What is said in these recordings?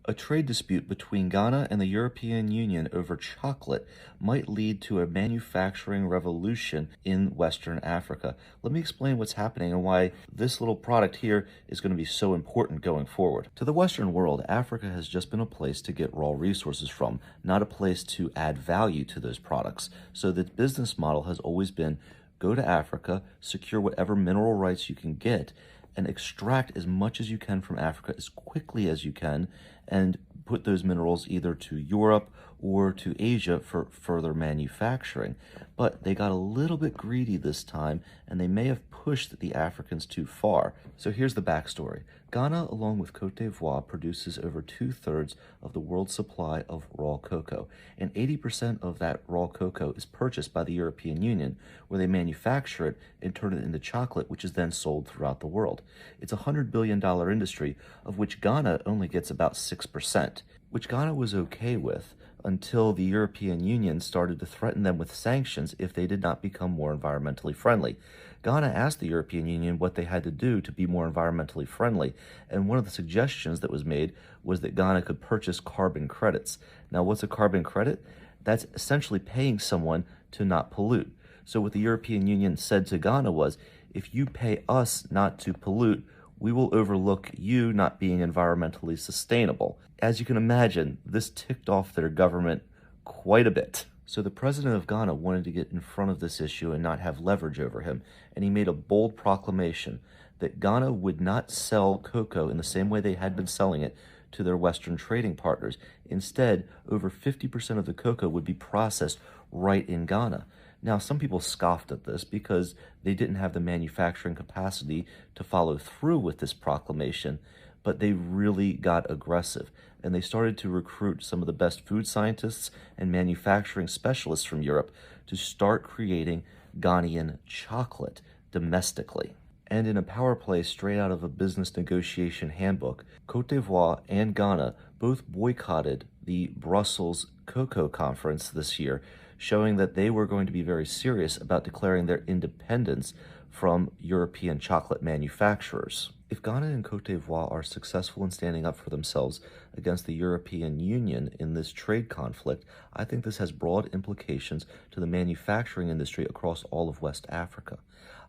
A trade dispute between Ghana and the European Union over chocolate might lead to a manufacturing revolution in Western Africa. Let me explain what's happening and why this little product here is going to be so important going forward. To the Western world, Africa has just been a place to get raw resources from, not a place to add value to those products. So the business model has always been go to Africa, secure whatever mineral rights you can get, and extract as much as you can from Africa as quickly as you can and put those minerals either to Europe or to Asia for further manufacturing. But they got a little bit greedy this time, and they may have pushed the Africans too far. So here's the backstory. Ghana, along with Cote d'Ivoire, produces over 2/3 of the world's supply of raw cocoa, and 80% of that raw cocoa is purchased by the European Union, where they manufacture it and turn it into chocolate, which is then sold throughout the world. It's a $100 billion industry, of which Ghana only gets about 6%, which Ghana was okay with until the European Union started to threaten them with sanctions if they did not become more environmentally friendly. Ghana asked the European Union what they had to do to be more environmentally friendly, and one of the suggestions that was made was that Ghana could purchase carbon credits. Now, what's a carbon credit? That's essentially paying someone to not pollute. So what the European Union said to Ghana was, if you pay us not to pollute, we will overlook you not being environmentally sustainable. As you can imagine, this ticked off their government quite a bit. So the president of Ghana wanted to get in front of this issue and not have leverage over him, and he made a bold proclamation that Ghana would not sell cocoa in the same way they had been selling it to their Western trading partners. Instead, over 50% of the cocoa would be processed right in Ghana. Now, some people scoffed at this because they didn't have the manufacturing capacity to follow through with this proclamation, but they really got aggressive, and they started to recruit some of the best food scientists and manufacturing specialists from Europe to start creating Ghanaian chocolate domestically. And in a power play straight out of a business negotiation handbook, Cote d'Ivoire and Ghana both boycotted the Brussels Cocoa Conference this year, showing that they were going to be very serious about declaring their independence from European chocolate manufacturers. If Ghana and Cote d'Ivoire are successful in standing up for themselves against the European Union in this trade conflict, I think this has broad implications to the manufacturing industry across all of West Africa.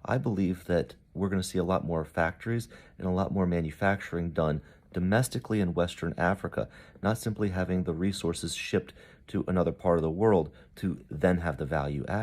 I believe that we're going to see a lot more factories and a lot more manufacturing done domestically in Western Africa, not simply having the resources shipped to another part of the world to then have the value added.